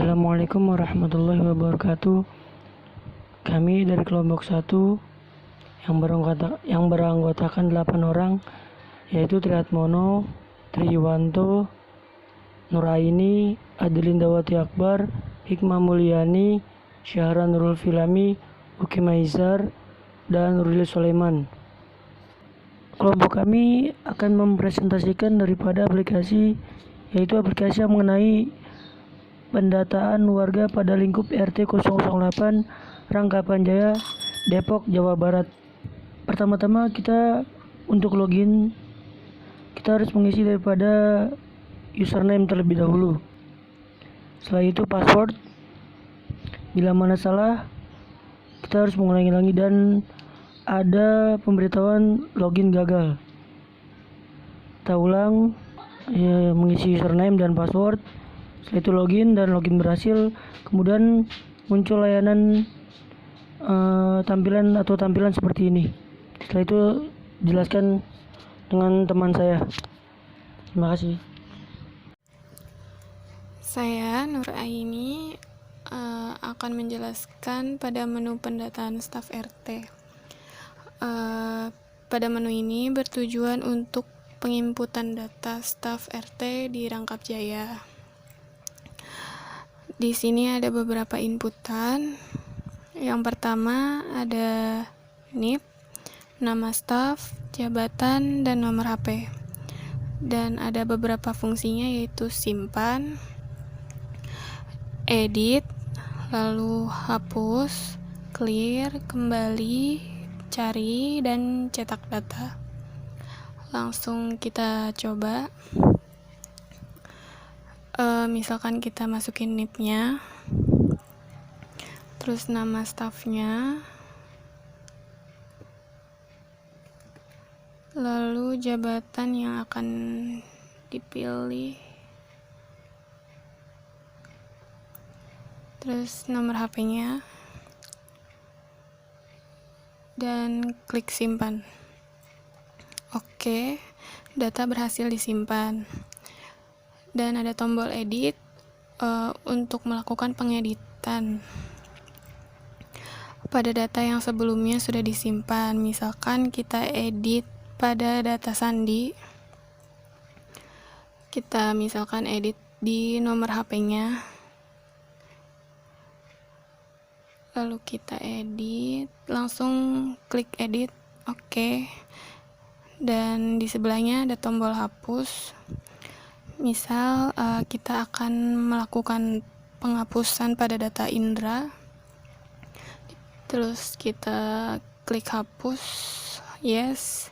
Assalamualaikum warahmatullahi wabarakatuh. Kami dari kelompok 1 yang beranggotakan 8 orang, yaitu Triatmono, Triwanto, Nuraini, Adilindawati Akbar, Hikmah Mulyani, Syahra Nurul Filami, Uki Maizar, dan Nuril Sulaiman. Kelompok kami akan mempresentasikan daripada aplikasi, yaitu aplikasi yang mengenai pendataan warga pada lingkup RT 008 Rangkapan Jaya, Depok, Jawa Barat. Pertama-tama untuk login, kita harus mengisi daripada username terlebih dahulu. Setelah itu password. Bila mana salah, kita harus mengulangi dan ada pemberitahuan login gagal. Kita ulang, mengisi username dan password. Setelah itu login berhasil, kemudian muncul layanan tampilan seperti ini. Setelah itu jelaskan dengan teman saya. Terima kasih. Saya Nuraini akan menjelaskan pada menu pendataan staf RT. Pada menu ini bertujuan untuk penginputan data staf RT di Rangkap Jaya. Di sini ada beberapa inputan. Yang pertama ada NIP, nama staf, jabatan, dan nomor HP. Dan ada beberapa fungsinya, yaitu simpan, edit, lalu hapus, clear, kembali, cari, dan cetak data. Langsung kita coba. Misalkan kita masukin NIP-nya, terus nama stafnya, lalu jabatan yang akan dipilih, terus nomor HP-nya, dan klik simpan. Oke, data berhasil disimpan. Dan ada tombol edit untuk melakukan pengeditan pada data yang sebelumnya sudah disimpan. Misalkan kita edit pada data sandi, kita misalkan edit di nomor HP-nya, lalu kita edit, langsung klik edit. Oke. Dan di sebelahnya ada tombol hapus. Misal kita akan melakukan penghapusan pada data Indra, terus kita klik hapus, yes,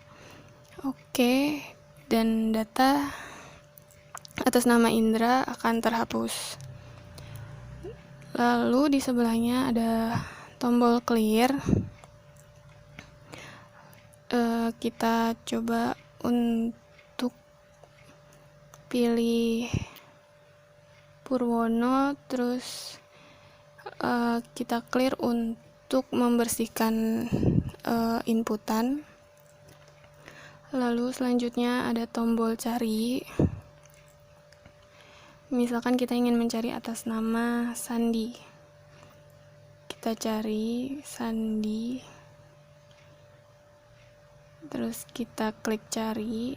oke, dan data atas nama Indra akan terhapus. Lalu di sebelahnya ada tombol clear. Kita coba untuk pilih Purwono, terus kita clear untuk membersihkan inputan. Lalu selanjutnya ada tombol cari. Misalkan kita ingin mencari atas nama Sandi, kita cari Sandi, terus kita klik cari.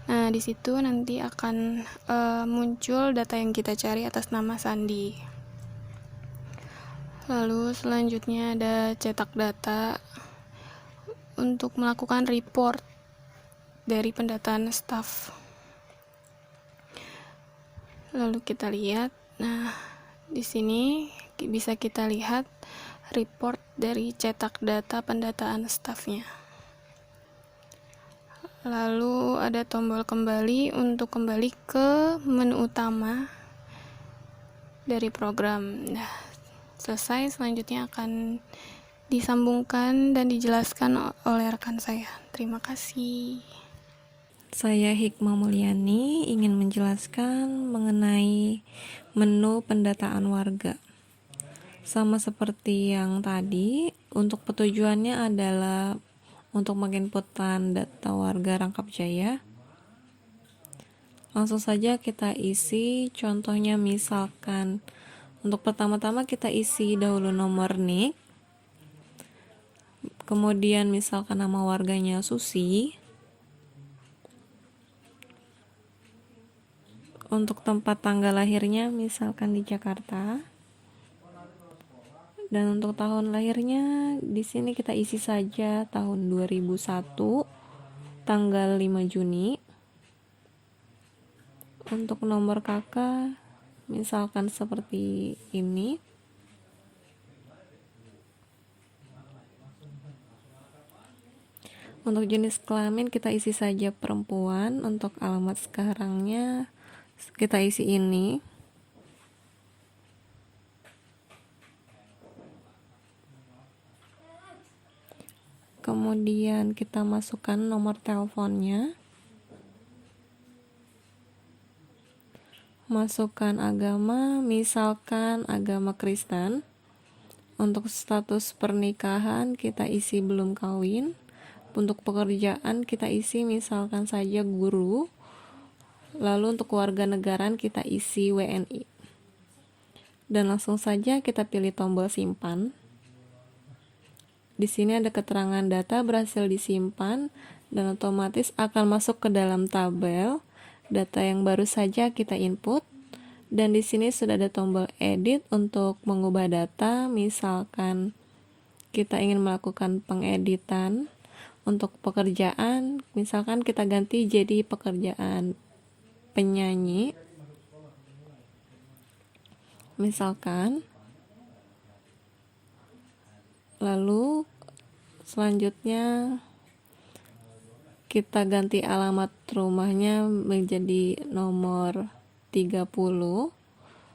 Nah, di situ nanti akan muncul data yang kita cari atas nama Sandi. Lalu selanjutnya ada cetak data untuk melakukan report dari pendataan staf. Lalu kita lihat, nah di sini bisa kita lihat report dari cetak data pendataan stafnya. Lalu ada tombol kembali untuk kembali ke menu utama dari program. Nah, selesai, selanjutnya akan disambungkan dan dijelaskan oleh rekan saya. Terima kasih. Saya Hikmah Mulyani ingin menjelaskan mengenai menu pendataan warga. Sama seperti yang tadi, untuk petujuannya adalah untuk menginputkan data warga Rangkap Jaya. Langsung saja kita isi. Contohnya misalkan untuk pertama-tama kita isi dahulu nomor NIK, kemudian misalkan nama warganya Susi. Untuk tempat tanggal lahirnya misalkan di Jakarta. Dan untuk tahun lahirnya di sini kita isi saja tahun 2001, tanggal 5 Juni. Untuk nomor kakak misalkan seperti ini. Untuk jenis kelamin kita isi saja perempuan. Untuk alamat sekarangnya kita isi ini. Kemudian kita masukkan nomor teleponnya. Masukkan agama, misalkan agama Kristen. Untuk status pernikahan kita isi belum kawin. Untuk pekerjaan kita isi misalkan saja guru. Lalu untuk kewarganegaraan kita isi WNI. Dan langsung saja kita pilih tombol simpan. Di sini ada keterangan data berhasil disimpan dan otomatis akan masuk ke dalam tabel data yang baru saja kita input. Dan di sini sudah ada tombol edit untuk mengubah data. Misalkan kita ingin melakukan pengeditan untuk pekerjaan, misalkan kita ganti jadi pekerjaan penyanyi. Misalkan. Lalu selanjutnya kita ganti alamat rumahnya menjadi nomor 30.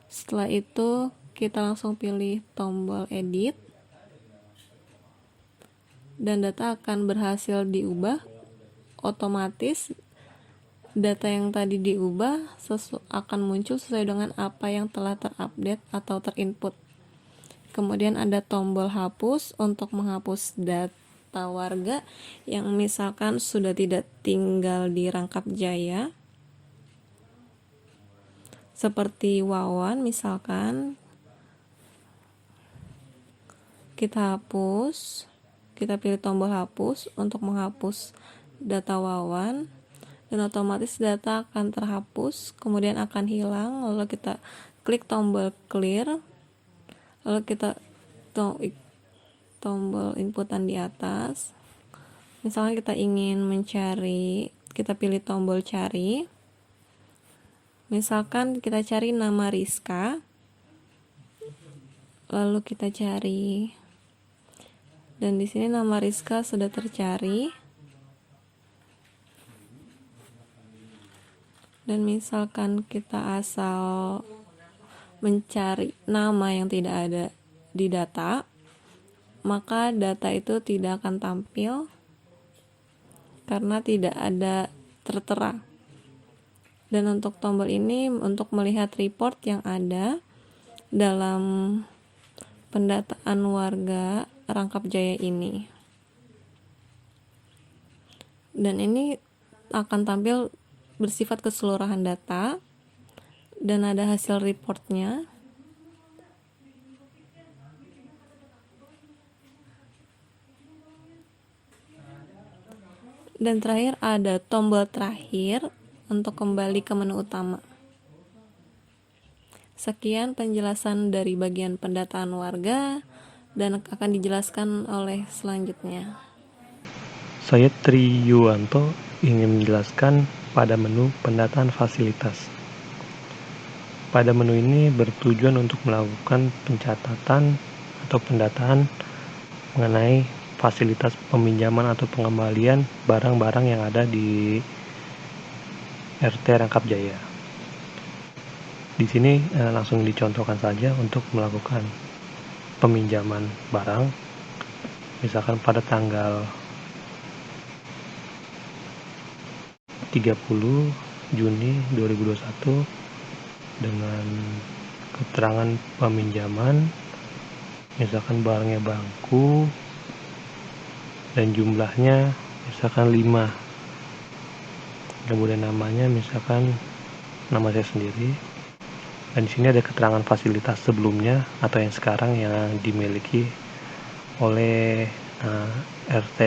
Setelah itu kita langsung pilih tombol edit dan data akan berhasil diubah. Otomatis data yang tadi diubah akan muncul sesuai dengan apa yang telah terupdate atau terinput. Kemudian ada tombol hapus untuk menghapus data warga yang misalkan sudah tidak tinggal di Rangkap Jaya. Seperti Wawan misalkan. Kita hapus. Kita pilih tombol hapus untuk menghapus data Wawan. Dan otomatis data akan terhapus, kemudian akan hilang. Lalu kita klik tombol clear. Lalu kita tombol inputan di atas. Misalnya kita ingin mencari, kita pilih tombol cari. Misalkan kita cari nama Rizka. Lalu kita cari. Dan di sini nama Rizka sudah tercari. Dan misalkan kita asal mencari nama yang tidak ada di data, maka data itu tidak akan tampil karena tidak ada tertera. Dan untuk tombol ini untuk melihat report yang ada dalam pendataan warga Rangkap Jaya ini. Dan ini akan tampil bersifat keseluruhan data dan ada hasil reportnya. Dan terakhir ada tombol terakhir untuk kembali ke menu utama. Sekian penjelasan dari bagian pendataan warga dan akan dijelaskan oleh selanjutnya. Saya Tri Yuwanto ingin menjelaskan pada menu pendataan fasilitas. Pada menu ini bertujuan untuk melakukan pencatatan atau pendataan mengenai fasilitas peminjaman atau pengembalian barang-barang yang ada di RT Rangkap Jaya. Di sini langsung dicontohkan saja untuk melakukan peminjaman barang, misalkan pada tanggal 30 Juni 2021 dengan keterangan peminjaman, misalkan barangnya bangku dan jumlahnya misalkan 5, kemudian namanya misalkan nama saya sendiri, dan di sini ada keterangan fasilitas sebelumnya atau yang sekarang yang dimiliki oleh RT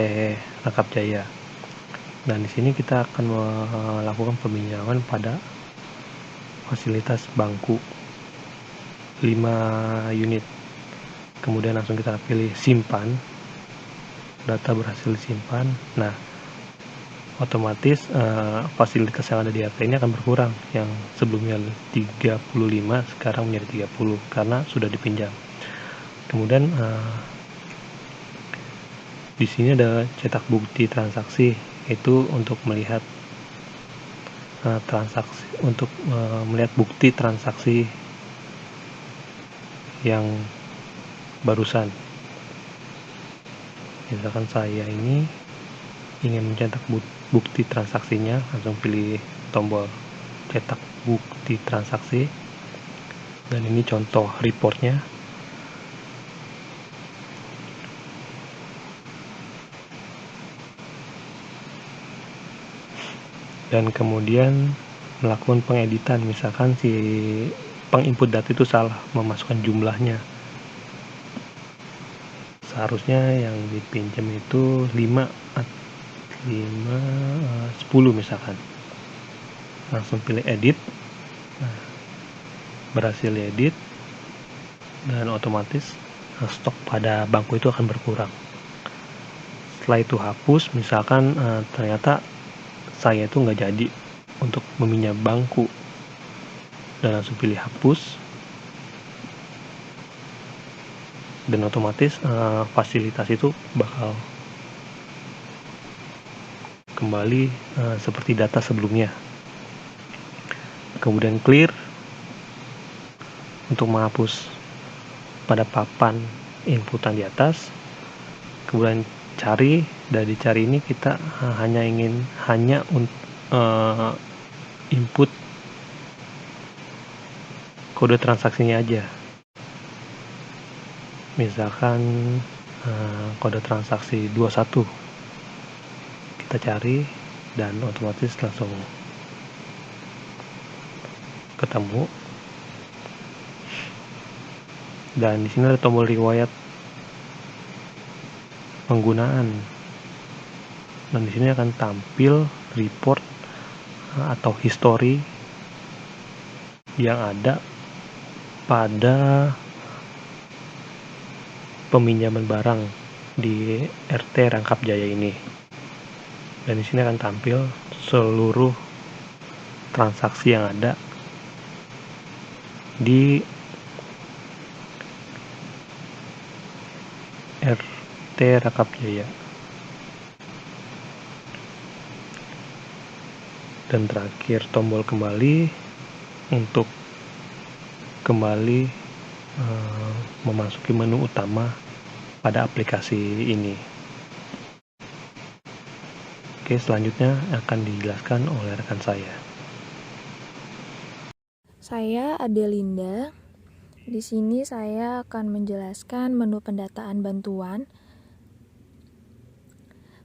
Rangkap Jaya. Dan di sini kita akan melakukan peminjaman pada fasilitas bangku 5 unit. Kemudian langsung kita pilih simpan. Data berhasil disimpan. Nah, otomatis fasilitas yang ada di RT ini akan berkurang. Yang sebelumnya 35 sekarang menjadi 30 karena sudah dipinjam. Kemudian di sini ada cetak bukti transaksi, itu untuk melihat transaksi, untuk melihat bukti transaksi yang barusan. Misalkan saya ini ingin mencetak bukti transaksinya, langsung pilih tombol cetak bukti transaksi, dan ini contoh reportnya. Dan kemudian melakukan pengeditan, misalkan si penginput data itu salah memasukkan jumlahnya, seharusnya yang dipinjam itu 10 misalkan. Langsung pilih edit. Nah, berhasil edit, dan otomatis stok pada bangku itu akan berkurang. Setelah itu hapus, misalkan ternyata saya itu nggak jadi untuk meminjam bangku, dan langsung pilih hapus, dan otomatis fasilitas itu bakal kembali seperti data sebelumnya. Kemudian clear untuk menghapus pada papan inputan di atas. Kemudian cari, dan dicari ini kita hanya input kode transaksinya aja. Misalkan kode transaksi 21 kita cari, dan otomatis langsung ketemu. Dan di sini ada tombol riwayat penggunaan, dan di sini akan tampil report atau history yang ada pada peminjaman barang di RT Rangkap Jaya ini. Dan di sini akan tampil seluruh transaksi yang ada di RT Rangkap Jaya. Dan terakhir tombol kembali untuk kembali memasuki menu utama pada aplikasi ini. Oke, selanjutnya akan dijelaskan oleh rekan saya. Saya Adelinda. Di sini saya akan menjelaskan menu pendataan bantuan.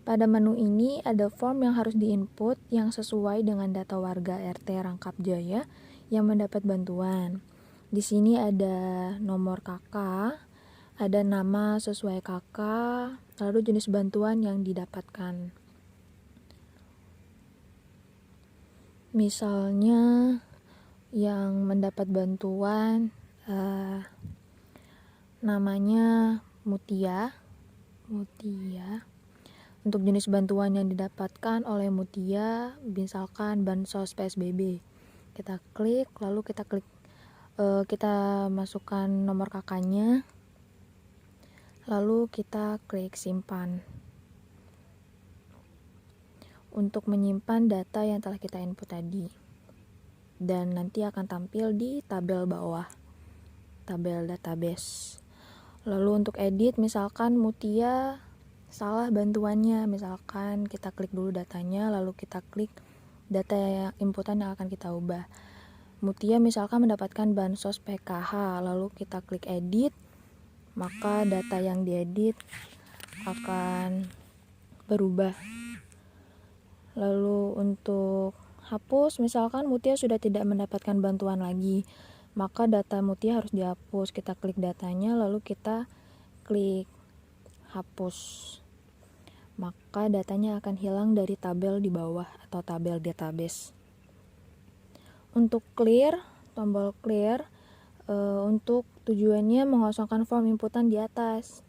Pada menu ini ada form yang harus diinput yang sesuai dengan data warga RT Rangkap Jaya yang mendapat bantuan. Di sini ada nomor KK, ada nama sesuai KK, lalu jenis bantuan yang didapatkan. Misalnya yang mendapat bantuan namanya Mutia. Untuk jenis bantuan yang didapatkan oleh Mutia, misalkan bansos PSBB, kita klik, lalu kita masukkan nomor kakaknya, lalu kita klik simpan untuk menyimpan data yang telah kita input tadi, dan nanti akan tampil di tabel bawah, tabel database. Lalu untuk edit, misalkan Mutia salah bantuannya, misalkan kita klik dulu datanya, lalu kita klik data yang inputan yang akan kita ubah. Mutia misalkan mendapatkan bansos PKH, lalu kita klik edit, maka data yang diedit akan berubah. Lalu untuk hapus, misalkan Mutia sudah tidak mendapatkan bantuan lagi, maka data Mutia harus dihapus. Kita klik datanya, lalu kita klik hapus, maka datanya akan hilang dari tabel di bawah atau tabel database. Untuk clear, tombol clear untuk tujuannya mengosongkan form inputan di atas.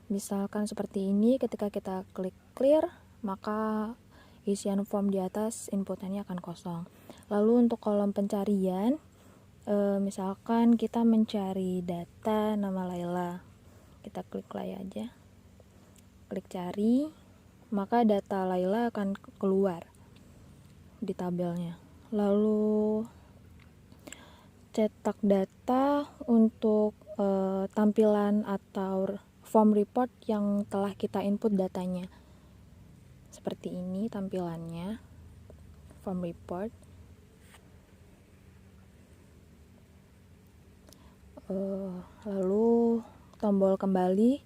Misalkan seperti ini, ketika kita klik clear, maka isian form di atas inputannya akan kosong. Lalu untuk kolom pencarian, misalkan kita mencari data nama Laila, kita klik play aja, klik cari, maka data Laila akan keluar di tabelnya. Lalu cetak data untuk tampilan atau form report yang telah kita input datanya. Seperti ini tampilannya, form report. Lalu tombol kembali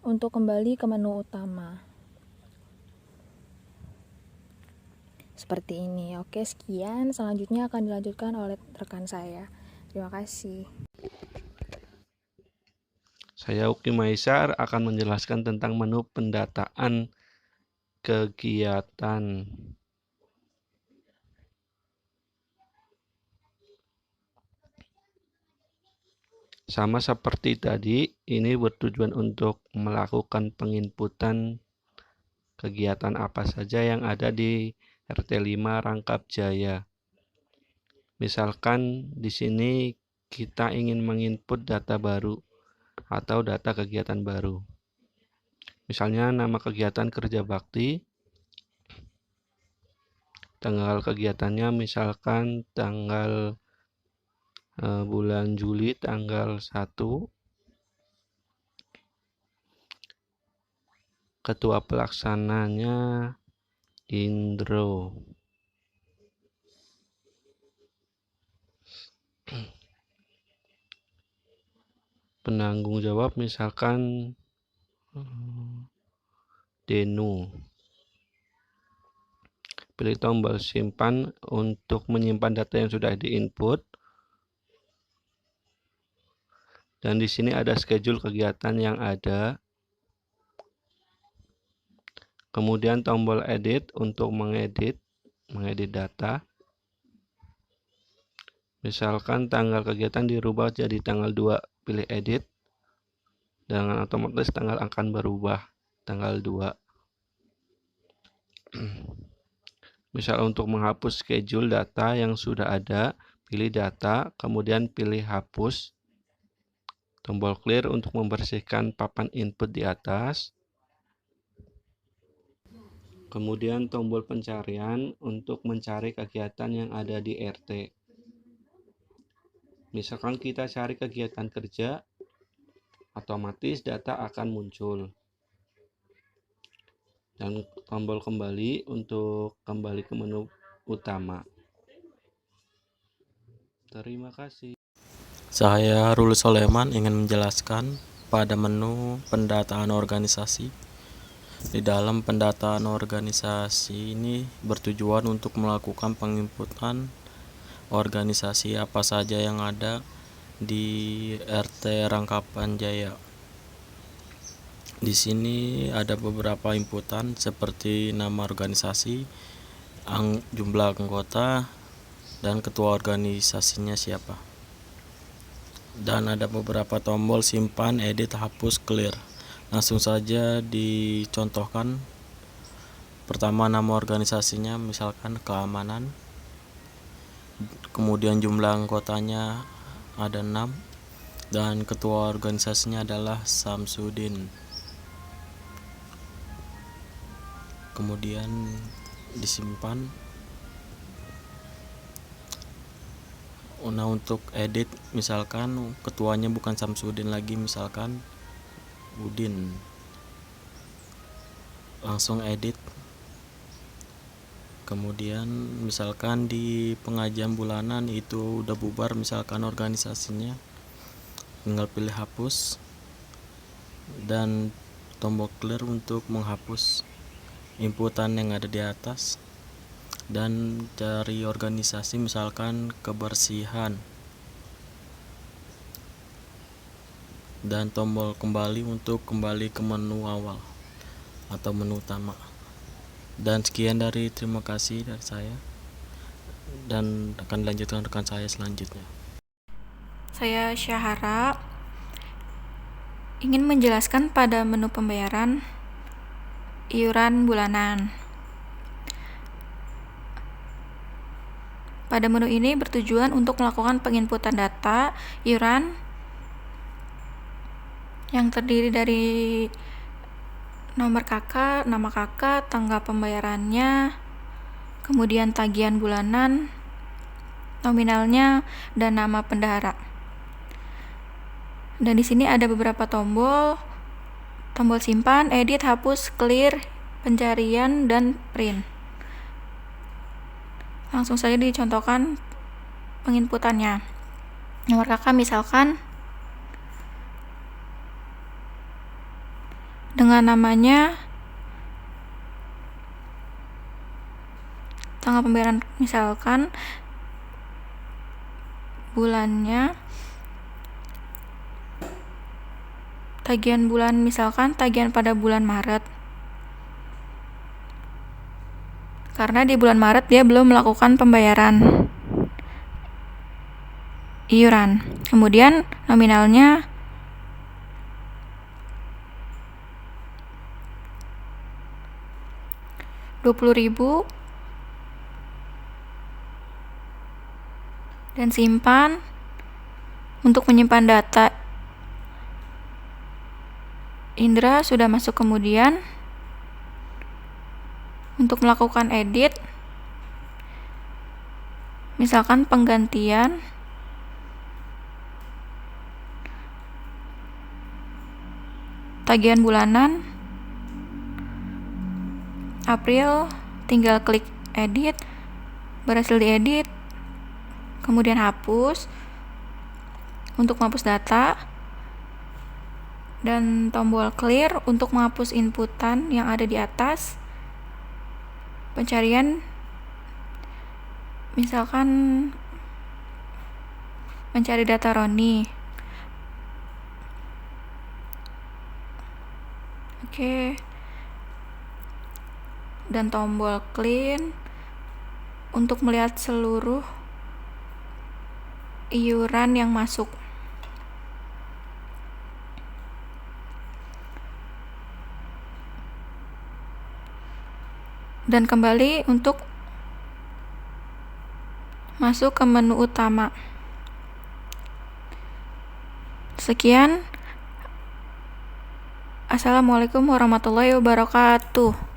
untuk kembali ke menu utama. Seperti ini. Oke, sekian. Selanjutnya akan dilanjutkan oleh rekan saya. Terima kasih. Saya Uki Maisar akan menjelaskan tentang menu pendataan kegiatan. Sama seperti tadi, ini bertujuan untuk melakukan penginputan kegiatan apa saja yang ada di RT 5 Rangkap Jaya. Misalkan di sini kita ingin menginput data baru atau data kegiatan baru. Misalnya nama kegiatan kerja bakti, tanggal kegiatannya misalkan tanggal bulan Juli tanggal 1, ketua pelaksananya Indro. Penanggung jawab misalkan Denu. Pilih tombol simpan untuk menyimpan data yang sudah diinput. Dan di sini ada schedule kegiatan yang ada. Kemudian tombol edit untuk mengedit data. Misalkan tanggal kegiatan dirubah jadi tanggal 2, pilih edit. Dengan otomatis tanggal akan berubah, tanggal 2. Misal untuk menghapus schedule data yang sudah ada, pilih data, kemudian pilih hapus. Tombol clear untuk membersihkan papan input di atas. Kemudian tombol pencarian untuk mencari kegiatan yang ada di RT. Misalkan kita cari kegiatan kerja, otomatis data akan muncul. Dan tombol kembali untuk kembali ke menu utama. Terima kasih. Saya Ruli Soleman ingin menjelaskan pada menu pendataan organisasi. Di dalam pendataan organisasi ini bertujuan untuk melakukan penginputan organisasi apa saja yang ada di RT Rangkapan Jaya. Di sini ada beberapa inputan seperti nama organisasi, jumlah anggota, dan ketua organisasinya siapa. Dan ada beberapa tombol simpan, edit, hapus, clear. Langsung saja dicontohkan. Pertama, nama organisasinya misalkan keamanan. Kemudian jumlah anggotanya ada 6 dan ketua organisasinya adalah Samsudin. Kemudian disimpan. Nah, untuk edit misalkan ketuanya bukan Samsudin lagi, misalkan Udin. Langsung edit. Kemudian misalkan di pengajian bulanan itu udah bubar misalkan organisasinya, tinggal pilih hapus dan tombol clear untuk menghapus inputan yang ada di atas. dan dari organisasi misalkan kebersihan, dan tombol kembali untuk kembali ke menu awal atau menu utama. Dan sekian terima kasih dari saya, dan akan dilanjutkan rekan saya selanjutnya. Saya Syahara ingin menjelaskan pada menu pembayaran iuran bulanan. Pada menu ini bertujuan untuk melakukan penginputan data iuran yang terdiri dari nomor KK, nama KK, tanggal pembayarannya, kemudian tagihan bulanan, nominalnya, dan nama bendahara. Dan di sini ada beberapa tombol simpan, edit, hapus, clear, pencarian, dan print. Langsung saja dicontohkan penginputannya. Nomor KK misalkan dengan namanya, tanggal pembayaran misalkan bulannya, tagihan bulan misalkan tagihan pada bulan Maret, karena di bulan Maret dia belum melakukan pembayaran iuran. Kemudian nominalnya Rp20.000, dan simpan untuk menyimpan data Indra sudah masuk. Kemudian untuk melakukan edit, misalkan penggantian tagihan bulanan April, tinggal klik edit, berhasil diedit, kemudian hapus untuk menghapus data, dan tombol clear untuk menghapus inputan yang ada di atas. Pencarian misalkan mencari data Roni. Oke. Dan tombol clean untuk melihat seluruh iuran yang masuk. Dan kembali untuk masuk ke menu utama. Sekian. Assalamualaikum warahmatullahi wabarakatuh.